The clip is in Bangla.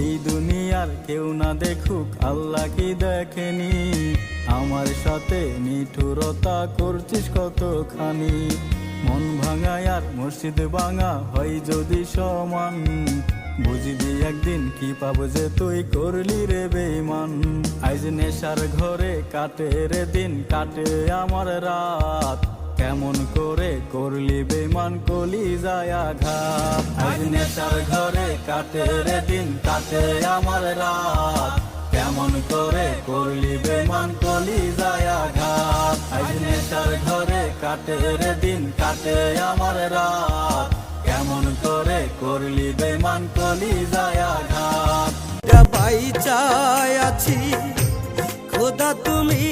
এই দুনিয়ার কেউ না দেখুক, আল্লাহ কি দেখেনি? আমার সাথে নিঠুরতা করছিস কতখানি। মন ভাঙায় আর মসজিদ ভাঙা হয় যদি সমান, বুঝবি একদিন কি পাবো যে তুই করলি রে বেঈমান। আজ নেশার ঘরে কাটে রে দিন, কাটে আমার রাত, কেমন করে করলি বেঈমান কলিজায় আঘাত। আজ নেশার ঘরে কাটে রে দিন, কাটে আমার রাত, কেমন করে করলি বেঈমান কলিজায় আঘাত। আজ নেশার ঘরে কাটে রে দিন, কাটে আমার রাত, কেমন করে করলি বেঈমান কলিজায় আঘাত। বাইচায় আছি খোদা তুমি